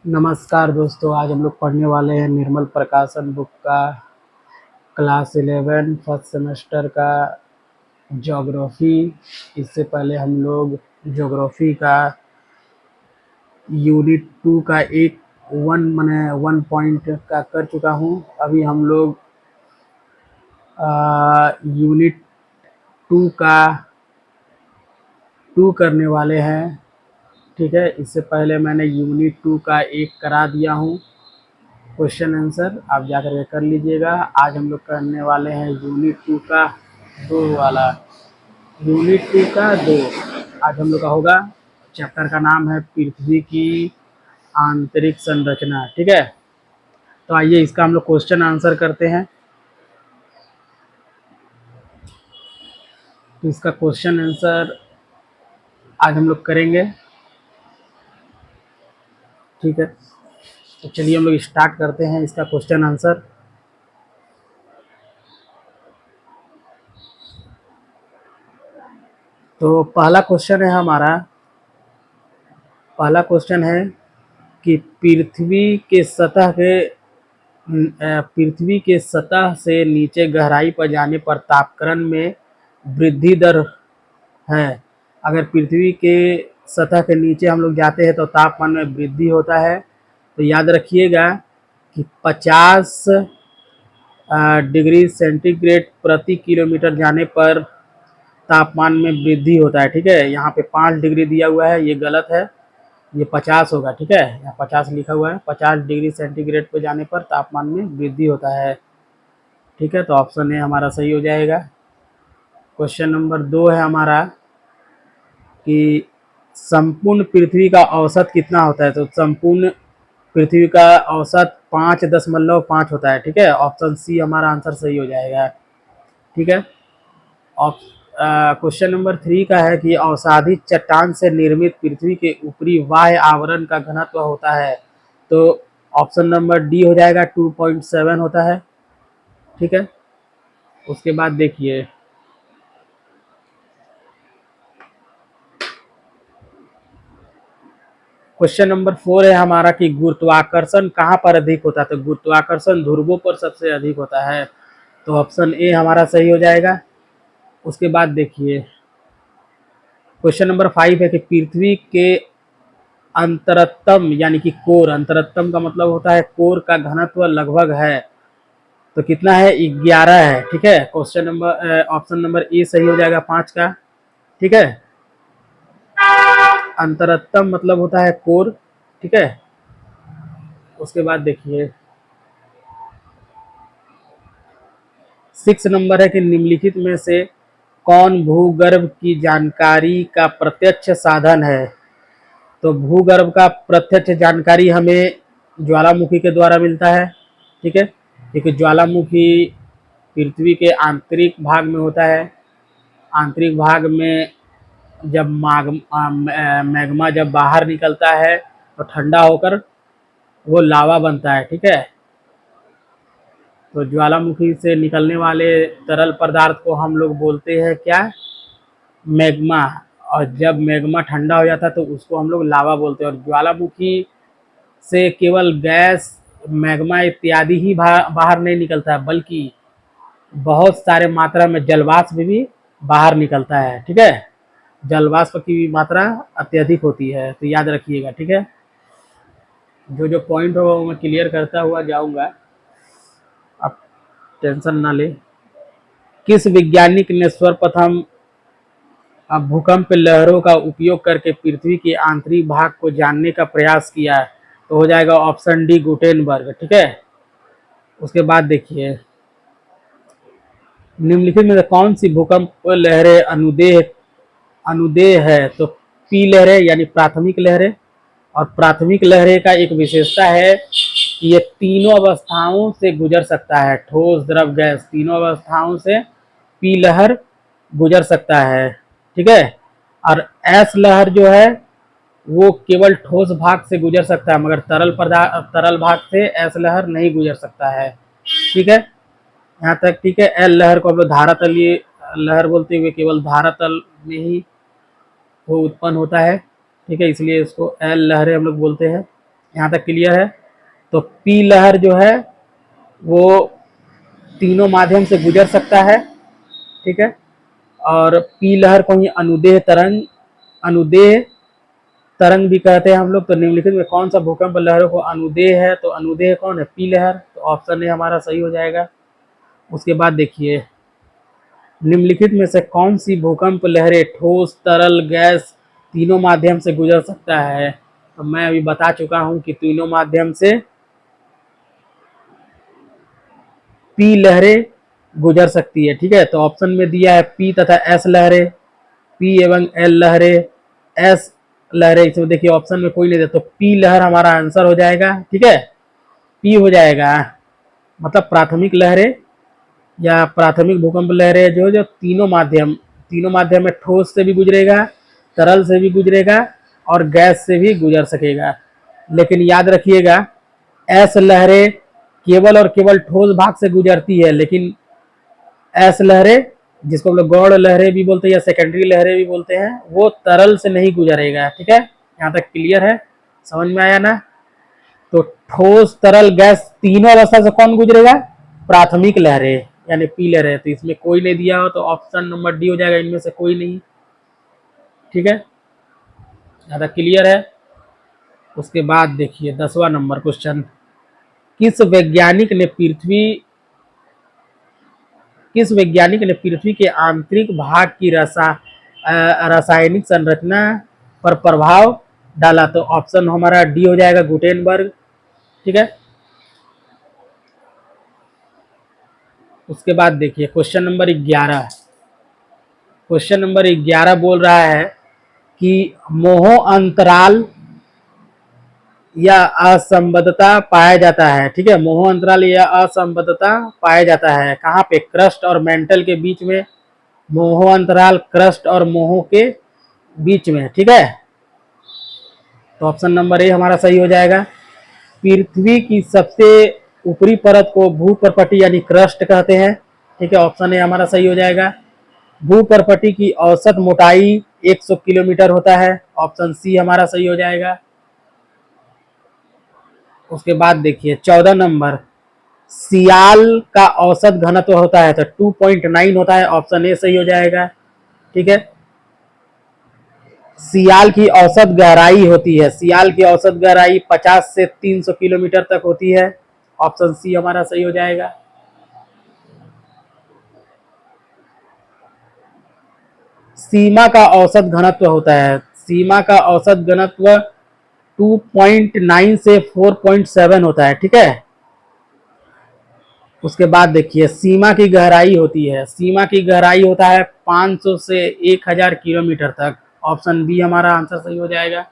नमस्कार दोस्तों, आज हम लोग पढ़ने वाले हैं निर्मल प्रकाशन बुक का क्लास 11 फर्स्ट सेमेस्टर का ज्योग्राफी। इससे पहले हम लोग ज्योग्राफी का यूनिट 2 का एक वन पॉइंट का कर चुका हूँ। अभी हम लोग यूनिट 2 का 2 करने वाले हैं। ठीक है, इससे पहले मैंने यूनिट 2 का एक करा दिया हूँ क्वेश्चन आंसर, आप जाकर के कर लीजिएगा। आज हम लोग करने वाले हैं यूनिट 2 का 2 वाला। यूनिट 2 का 2 आज हम लोग का होगा। चैप्टर का नाम है पृथ्वी की आंतरिक संरचना। ठीक है, तो आइए इसका हम लोग क्वेश्चन आंसर करते हैं। तो इसका क्वेश्चन आंसर आज हम लोग करेंगे। ठीक है, तो चलिए हम लोग स्टार्ट करते हैं इसका क्वेश्चन आंसर। तो पहला क्वेश्चन है हमारा, पहला क्वेश्चन है कि पृथ्वी के सतह से नीचे गहराई पर जाने पर तापक्रम में वृद्धि दर है। अगर पृथ्वी के सतह के नीचे हम लोग जाते हैं तो तापमान में वृद्धि होता है। तो याद रखिएगा कि 50 डिग्री सेंटीग्रेड प्रति किलोमीटर जाने पर तापमान में वृद्धि होता है। ठीक है, यहाँ पे 5 डिग्री दिया हुआ है, ये गलत है, ये 50 होगा। ठीक है, यहाँ 50 लिखा हुआ है। 50 डिग्री सेंटीग्रेड पे जाने पर तापमान में वृद्धि होता है। ठीक है, तो ऑप्शन ए हमारा सही हो जाएगा। क्वेश्चन नंबर 2 है हमारा कि संपूर्ण पृथ्वी का औसत कितना होता है। तो संपूर्ण पृथ्वी का औसत 5.5 होता है। ठीक है, ऑप्शन सी हमारा आंसर सही हो जाएगा। ठीक है, क्वेश्चन नंबर 3 का है कि अवसादी चट्टान से निर्मित पृथ्वी के ऊपरी बाह्य आवरण का घनत्व होता है। तो ऑप्शन नंबर डी हो जाएगा, 2.7 होता है। ठीक है, उसके बाद देखिए क्वेश्चन नंबर 4 है हमारा कि गुरुत्वाकर्षण कहाँ पर अधिक होता है। तो गुरुत्वाकर्षण ध्रुवों पर सबसे अधिक होता है। तो ऑप्शन ए हमारा सही हो जाएगा। उसके बाद देखिए क्वेश्चन नंबर 5 है कि पृथ्वी के अंतरतम यानी कि कोर, अंतरतम का मतलब होता है कोर का घनत्व लगभग है। तो कितना है, 11 है। ठीक है, question number option number A सही हो जाएगा 5 का। ठीक है, अंतरतम मतलब होता है कोर। ठीक है, उसके बाद देखिए 6 नंबर है कि निम्नलिखित में से कौन भूगर्भ की जानकारी का प्रत्यक्ष साधन है। तो भूगर्भ का प्रत्यक्ष जानकारी हमें ज्वालामुखी के द्वारा मिलता है। ठीक है, क्योंकि ज्वालामुखी पृथ्वी के आंतरिक भाग में होता है। आंतरिक भाग में जब मैग्मा जब बाहर निकलता है तो ठंडा होकर वो लावा बनता है। ठीक है, तो ज्वालामुखी से निकलने वाले तरल पदार्थ को हम लोग बोलते हैं क्या, मैग्मा। और जब मैग्मा ठंडा हो जाता है तो उसको हम लोग लावा बोलते हैं। और ज्वालामुखी से केवल गैस, मैग्मा इत्यादि ही बाहर नहीं निकलता है, बल्कि बहुत सारे मात्रा में जलवाष्प भी बाहर निकलता है। ठीक है, जलवाष्प की भी मात्रा अत्यधिक होती है, तो याद रखिएगा। ठीक है, जो जो पॉइंट होगा वो मैं क्लियर करता हुआ जाऊंगा, आप टेंशन ना ले। किस वैज्ञानिक ने सर्वप्रथम भूकंप लहरों का उपयोग करके पृथ्वी के आंतरिक भाग को जानने का प्रयास किया? तो हो जाएगा ऑप्शन डी, गुटेनबर्ग। ठीक है, उसके बाद देखिए निम्नलिखित में से कौन सी भूकंप लहरें अनुदेय है। तो पी लहरें यानी प्राथमिक लहरें। और प्राथमिक लहरें का एक विशेषता है कि ये तीनों अवस्थाओं से गुजर सकता है, ठोस, द्रव, गैस, तीनों अवस्थाओं से पी लहर गुजर सकता है। ठीक है, और एस लहर जो है वो केवल ठोस भाग से गुजर सकता है, मगर तरल भाग से एस लहर नहीं गुजर सकता है। ठीक है, यहाँ तक ठीक है। एल लहर को हम लोग धारातलीय लहर बोलते हुए केवल धारातल में ही वो उत्पन्न होता है। ठीक है, इसलिए इसको एल लहरें हम लोग बोलते हैं। यहाँ तक क्लियर है। तो पी लहर जो है वो तीनों माध्यम से गुजर सकता है, ठीक है। और पी लहर को ही अनुदेह तरंग भी कहते हैं हम लोग। तो निम्नलिखित में कौन सा भूकंप लहरों को अनुदेह है? तो अनुदेह कौन है? पी लहर। तो ऑप्शन ए हमारा सही हो जाएगा। उसके बाद देखिए, निम्नलिखित में से कौन सी भूकंप लहरें ठोस, तरल, गैस तीनों माध्यम से गुजर सकता है? तो मैं अभी बता चुका हूं कि तीनों माध्यम से पी लहरें गुजर सकती है, ठीक है। तो ऑप्शन में दिया है पी तथा एस लहरें, पी एवं एल लहरें, एस लहरें। इसमें देखिए ऑप्शन में कोई नहीं दिया, तो पी लहर हमारा आंसर हो जाएगा, ठीक है। पी हो जाएगा, मतलब प्राथमिक लहरें या प्राथमिक भूकंप लहरें जो तीनों माध्यम में ठोस से भी गुजरेगा, तरल से भी गुजरेगा और गैस से भी गुजर सकेगा। लेकिन याद रखिएगा, एस लहरें केवल और केवल ठोस भाग से गुजरती है, लेकिन एस लहरें, जिसको हम लोग गौड़ लहरें भी बोलते हैं या सेकेंडरी लहरें भी बोलते हैं, वो तरल से नहीं गुजरेगा, ठीक है। यहाँ तक क्लियर है, समझ में आया ना? तो ठोस, तरल, गैस तीनों अवस्था से कौन गुजरेगा? प्राथमिक लहरें यानी पी लहरें। तो इसमें कोई नहीं दिया हो तो ऑप्शन नंबर डी हो जाएगा, इनमें से कोई नहीं, ठीक है। ज़्यादा क्लियर है। उसके बाद देखिए 10वां नंबर क्वेश्चन, किस वैज्ञानिक ने पृथ्वी के आंतरिक भाग की रासायनिक संरचना पर प्रभाव डाला? तो ऑप्शन हमारा डी हो जाएगा, गुटेनबर्ग, ठीक है। उसके बाद देखिए क्वेश्चन नंबर 11। क्वेश्चन नंबर 11 बोल रहा है कि मोह अंतराल या असंबद्धता पाया जाता है, ठीक है। मोह अंतराल या असंबद्धता पाया जाता है कहाँ पे? क्रस्ट और मेंटल के बीच में मोह अंतराल क्रस्ट और मोह के बीच में, ठीक है। तो ऑप्शन नंबर ए हमारा सही हो जाएगा। पृथ्वी की सबसे ऊपरी परत को भूपर्पटी यानी क्रस्ट कहते हैं, ठीक है। ऑप्शन ए हमारा सही हो जाएगा। भूपर्पटी की औसत मोटाई 100 किलोमीटर होता है, ऑप्शन सी हमारा सही हो जाएगा। उसके बाद देखिए 14 नंबर, सियाल का औसत घनत्व होता है तो 2.9 होता है, ऑप्शन ए सही हो जाएगा, ठीक है। सियाल की औसत गहराई होती है, सियाल की औसत गहराई 50 से 300 किलोमीटर तक होती है, ऑप्शन सी हमारा सही हो जाएगा। सीमा का औसत घनत्व होता है, सीमा का औसत घनत्व 2.9 से 4.7 होता है, ठीक है। उसके बाद देखिए सीमा की गहराई होती है, सीमा की गहराई होता है 500 से 1000 किलोमीटर तक, ऑप्शन बी हमारा आंसर सही हो जाएगा,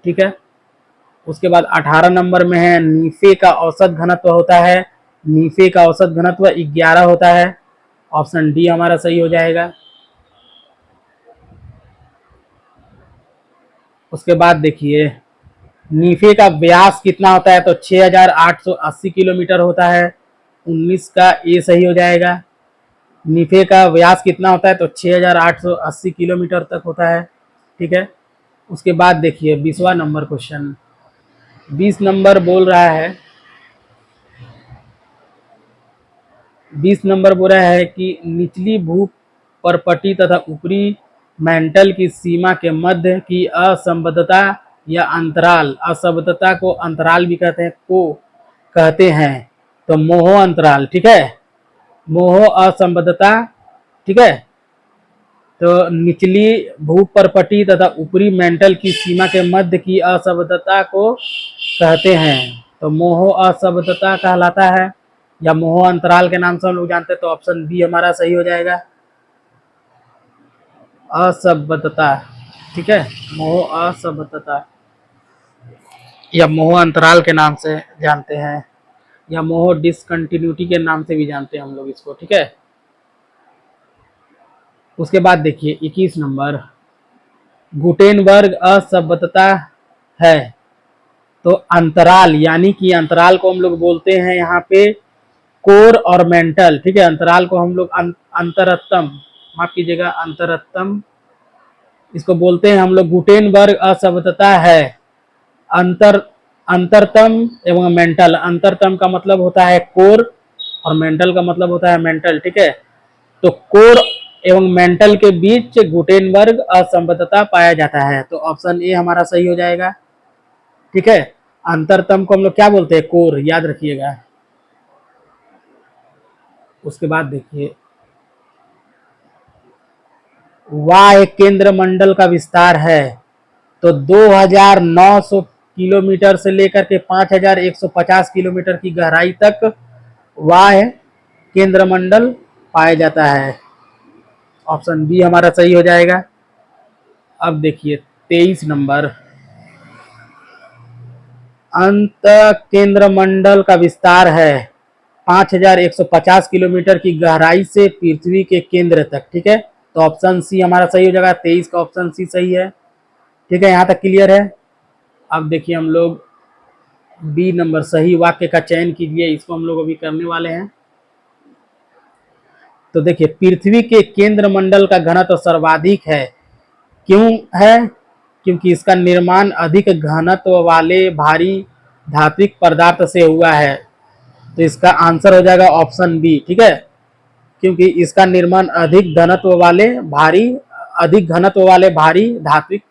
ठीक है। उसके बाद 18 नंबर में है, नीफे का औसत घनत्व होता है, नीफे का औसत घनत्व 11 होता है, ऑप्शन डी हमारा सही हो जाएगा। उसके बाद देखिए नीफे का व्यास कितना होता है? तो 6880 किलोमीटर होता है, 19 का ए सही हो जाएगा। नीफे का व्यास कितना होता है? तो 6880 किलोमीटर तक होता है, ठीक है। उसके बाद देखिए 20वां नंबर क्वेश्चन, 20 नंबर बोल रहा है, 20 नंबर बोल रहा है कि निचली भूपर्पटी तथा ऊपरी मेंटल की सीमा के मध्य की असंबद्धता या अंतराल, असंबद्धता को अंतराल भी कहते हैं, तो मोह अंतराल, ठीक है। मोह असंबद्धता, ठीक है। तो निचली भूपर्पटी तथा ऊपरी मेंटल की सीमा के मध्य की असंबद्धता को कहते हैं, तो मोह असंबद्धता कहलाता है या मोह अंतराल के नाम से हम लोग जानते हैं, तो ऑप्शन बी हमारा सही हो जाएगा, असंबद्धता, ठीक है। मोह असंबद्धता या मोह अंतराल के नाम से जानते हैं या मोह डिसकंटिन्यूटी के नाम से भी जानते हैं हम लोग इसको, ठीक है। उसके बाद देखिए 21 नंबर, गुटेनबर्ग असंबद्धता है तो अंतराल, यानी कि अंतराल को हम लोग बोलते हैं यहाँ पे कोर और मेंटल, ठीक है। अंतराल को हम लोग अंतरतम, माफ कीजिएगा, अंतरतम इसको बोलते हैं हम लोग। गुटेनबर्ग असंबद्धता है अंतर अंतरतम एवं मेंटल। अंतरतम का मतलब होता है कोर और मेंटल का मतलब होता है मेंटल, ठीक है। तो कोर एवं मेंटल के बीच गुटेनबर्ग असंबद्धता पाया जाता है, तो ऑप्शन ए हमारा सही हो जाएगा, ठीक है। अंतरतम को हम लोग क्या बोलते हैं, कोर, याद रखिएगा। उसके बाद देखिए, वाह्य केंद्र मंडल का विस्तार है, तो 2900 किलोमीटर से लेकर के 5150 किलोमीटर की गहराई तक वाह्य केंद्र मंडल पाया जाता है। ऑप्शन बी हमारा सही हो जाएगा। अब देखिए 23 नंबर, अंत केंद्र मंडल का विस्तार है 5150 किलोमीटर की गहराई से पृथ्वी के केंद्र तक, ठीक है। तो ऑप्शन सी हमारा सही हो जाएगा, 23 का ऑप्शन सी सही है, ठीक है। यहाँ तक क्लियर है। अब देखिए हम लोग बी नंबर, सही वाक्य का चयन कीजिए, इसको हम लोग अभी करने वाले हैं। तो देखिए, पृथ्वी के केंद्र मंडल का घनत्व सर्वाधिक है, क्यों है? क्योंकि इसका निर्माण अधिक घनत्व वाले भारी धात्विक पदार्थ से हुआ है, तो इसका आंसर हो जाएगा ऑप्शन बी, ठीक है। क्योंकि इसका निर्माण अधिक घनत्व वाले भारी धात्विक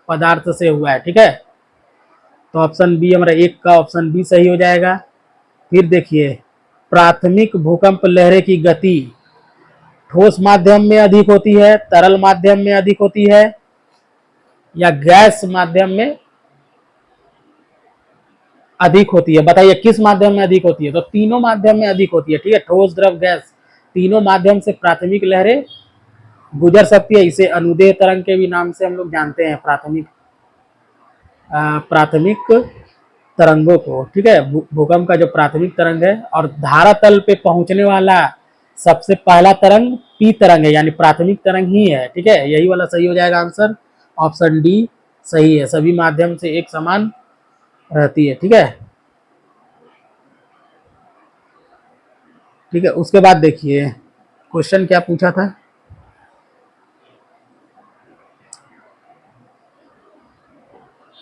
पदार्थ से हुआ है, ठीक है। तो ऑप्शन बी हमारा एक का ऑप्शन बी सही हो जाएगा। फिर देखिए, प्राथमिक भूकंप लहरें की गति ठोस माध्यम में अधिक होती है, तरल माध्यम में अधिक होती है, या गैस माध्यम में अधिक होती है? बताइए किस माध्यम में अधिक होती है? तो तीनों माध्यम में अधिक होती है, ठीक है। ठोस, द्रव, गैस, तीनों माध्यम से प्राथमिक लहरें गुजर सकती है। इसे अनुदेह तरंग के भी नाम से हम लोग जानते हैं, प्राथमिक तरंगों को, ठीक है। भूकंप का जो प्राथमिक तरंग है, और धारातल पे पहुंचने वाला सबसे पहला तरंग पी तरंग है, यानी प्राथमिक तरंग ही है, ठीक है। यही वाला सही हो जाएगा आंसर, ऑप्शन डी सही है। सभी माध्यम से एक समान रहती है, ठीक है। ठीक है, उसके बाद देखिए क्वेश्चन क्या पूछा था।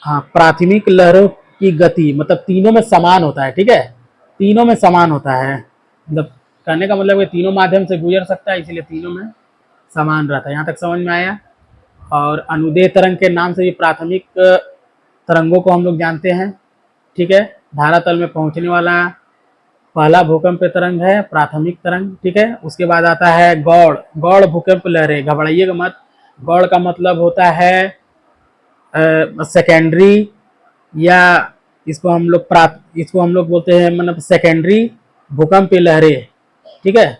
हाँ, प्राथमिक लहरों की गति मतलब तीनों में समान होता है, ठीक है। तीनों में समान होता है, मतलब कहने का मतलब है तीनों माध्यम से गुजर सकता है, इसलिए तीनों में समान रहता है। यहाँ तक समझ में आया। और अनुदेह तरंग के नाम से भी प्राथमिक तरंगों को हम लोग जानते हैं, ठीक है। धारातल में पहुंचने वाला पहला भूकंप तरंग है प्राथमिक तरंग, ठीक है। उसके बाद आता है गौड़। गौड़ भूकंप लहरें, घबराइएगा मत। गौड़ का मतलब होता है सेकेंडरी, या इसको हम लोग बोलते हैं मतलब सेकेंडरी भूकंप लहरें, ठीक है।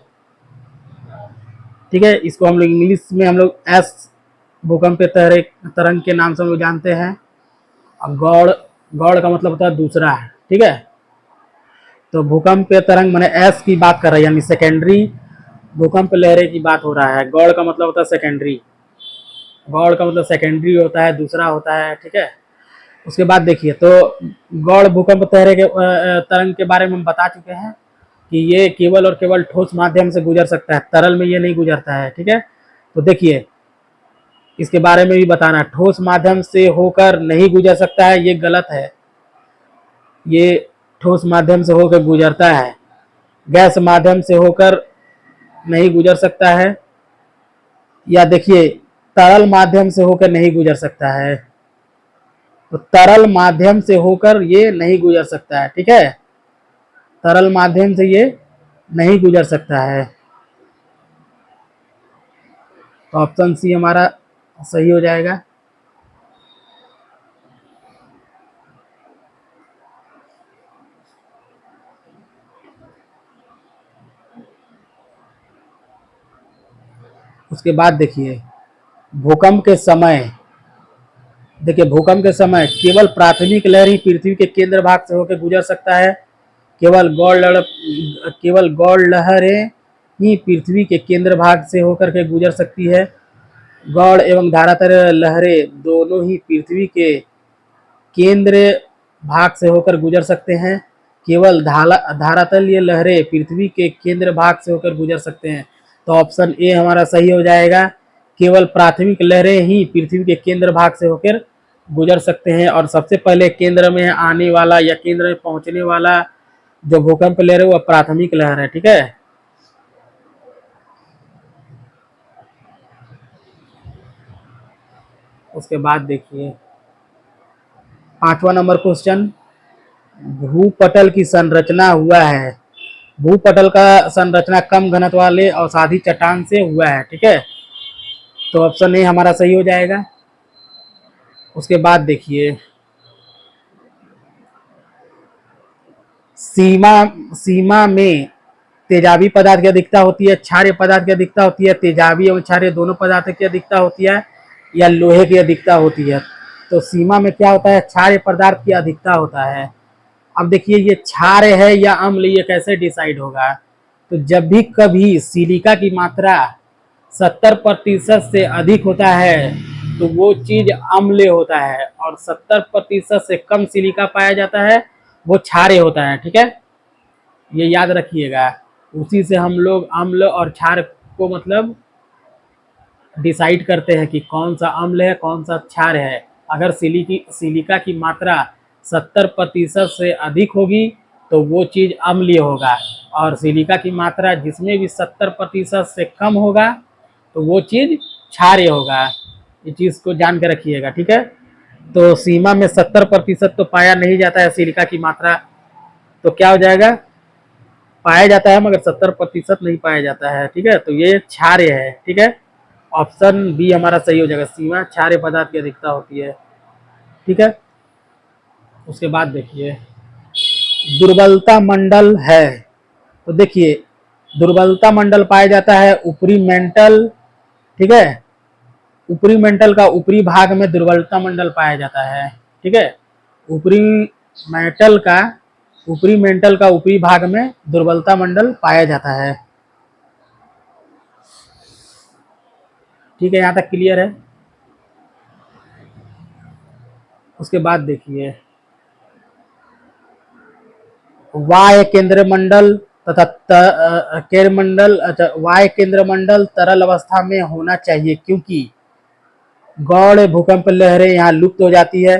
ठीक है, इसको हम लोग इंग्लिश में हम लोग एस भूकंप तरंग के नाम से हम लोग जानते हैं। अब गौड़, गौड़ का मतलब होता है दूसरा, ठीक है। तो भूकंप तरंग मैंने एस की बात कर रहा है, यानी सेकेंडरी भूकंप लहरें की बात हो रहा है। गौड़ का मतलब होता है सेकेंडरी, गौड़ का मतलब सेकेंडरी होता है, दूसरा होता है, ठीक है। उसके बाद देखिए, तो गौड़ भूकंप तरंग के बारे में हम बता चुके हैं कि ये केवल और केवल ठोस माध्यम से गुजर सकता है, तरल में ये नहीं गुजरता है, ठीक है। तो देखिए इसके बारे में भी बताना, ठोस माध्यम से होकर नहीं गुजर सकता है, ये गलत है। ये ठोस माध्यम से होकर गुजरता है। गैस माध्यम से होकर नहीं गुजर सकता है, या देखिए तरल माध्यम से होकर नहीं गुजर सकता है। तो तरल माध्यम से होकर ये नहीं गुजर सकता है, ठीक है। तरल माध्यम से ये नहीं गुजर सकता है, तो ऑप्शन सी हमारा सही हो जाएगा। उसके बाद देखिए भूकंप के समय, देखिए भूकंप के समय केवल प्राथमिक लहर ही पृथ्वी के केंद्र भाग से होकर गुजर सकता है। केवल गौड़ लहरें ही पृथ्वी के केंद्र भाग से होकर के गुजर सकती है। गौड़ एवं धारातर लहरें दोनों ही पृथ्वी के केंद्र भाग से होकर गुजर सकते हैं। केवल धारातलीय लहरें पृथ्वी के केंद्र भाग से होकर गुजर सकते हैं, तो ऑप्शन ए हमारा सही हो जाएगा। केवल प्राथमिक लहरें ही पृथ्वी के केंद्र भाग से होकर गुजर सकते हैं, और सबसे पहले केंद्र में आने वाला या केंद्र में पहुंचने वाला जो भूकंप लहर है वह प्राथमिक लहर है। ठीक है, उसके बाद देखिए 5वां नंबर क्वेश्चन, भूपटल की संरचना हुआ है। भूपटल का संरचना कम घनत्व वाले अवसादी चट्टान से हुआ है। ठीक है, तो ऑप्शन ए हमारा सही हो जाएगा। उसके बाद देखिए सीमा सीमा में तेजाबी पदार्थ की अधिकता होती है, क्षारीय पदार्थ की अधिकता होती है, तेजाबी एवं क्षारीय दोनों पदार्थ की अधिकता होती है, या लोहे की अधिकता होती है। तो सीमा में क्या होता है, क्षारीय पदार्थ की अधिकता होता है। अब देखिए ये क्षार है या अम्ल, ये कैसे डिसाइड होगा। तो जब भी कभी सिलिका की मात्रा 70% से अधिक होता है तो वो चीज अम्ल होता है, और 70% से कम सिलिका पाया जाता है वो क्षार होता है। ठीक है, ये याद रखिएगा। उसी से हम लोग अम्ल और क्षार को मतलब डिसाइड करते हैं कि कौन सा अम्ल है कौन सा क्षार है। अगर सिलिका की मात्रा 70% से अधिक होगी तो वो चीज़ अम्लीय होगा, और सिलिका की मात्रा जिसमें भी 70% से कम होगा तो वो चीज़ क्षारीय होगा। ये चीज़ को जान के रखिएगा। ठीक है, तो सीमा में 70% तो पाया नहीं जाता है सिलिका की मात्रा, तो क्या हो जाएगा, पाया जाता है मगर 70% नहीं पाया जाता है। ठीक है, तो ये क्षार्य है। ठीक है, ऑप्शन बी हमारा सही हो जाएगा, सीमा क्षार्य पदार्थ की अधिकता होती है। ठीक है, उसके बाद देखिए दुर्बलता मंडल है। तो देखिए दुर्बलता मंडल पाया जाता है ऊपरी मेंटल। ठीक है, ऊपरी मेंटल का ऊपरी भाग में दुर्बलता मंडल पाया जाता है। ठीक है, ऊपरी मेंटल का ऊपरी भाग में दुर्बलता मंडल पाया जाता है। ठीक है, यहाँ तक क्लियर है। उसके बाद देखिए वाय केंद्र मंडल तथा केंद्र मंडल, अच्छा वाय केंद्र मंडल तरल अवस्था में होना चाहिए क्योंकि गौड़ भूकंप लहरें यहाँ लुप्त हो जाती है,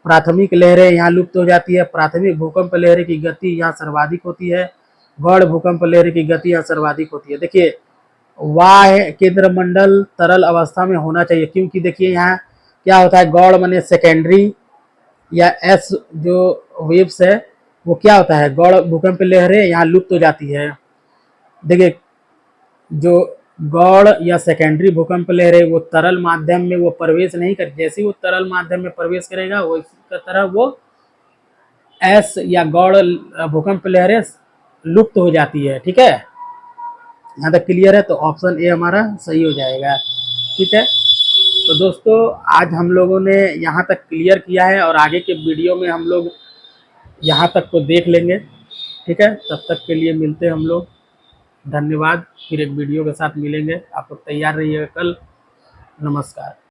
प्राथमिक लहरें यहाँ लुप्त हो जाती है, प्राथमिक भूकंप लहरें की गति यहाँ सर्वाधिक होती है, गौड़ भूकंप लहरें की गति यहाँ सर्वाधिक होती है। देखिए वाय केंद्र मंडल तरल अवस्था में होना चाहिए क्योंकि देखिए यहाँ क्या होता है, गौड़ माने सेकेंडरी या एस जो वेव्स है वो क्या होता है, गौड़ भूकंप लहरें यहाँ लुप्त हो जाती है। देखिए जो गौड़ या सेकेंडरी भूकंप लहरें वो तरल माध्यम में वो प्रवेश नहीं कर, जैसे वो तरल माध्यम में प्रवेश करेगा वो इसी तरह वो एस या गौड़ भूकंप लहरें लुप्त हो जाती है। ठीक है, यहाँ तक क्लियर है, तो ऑप्शन ए हमारा सही हो जाएगा। ठीक है, तो दोस्तों आज हम लोगों ने यहाँ तक क्लियर किया है और आगे के वीडियो में हम लोग यहाँ तक को देख लेंगे। ठीक है, तब तक के लिए मिलते हैं हम लोग। धन्यवाद, फिर एक वीडियो के साथ मिलेंगे। आप लोग तैयार रहिएगा कल। नमस्कार।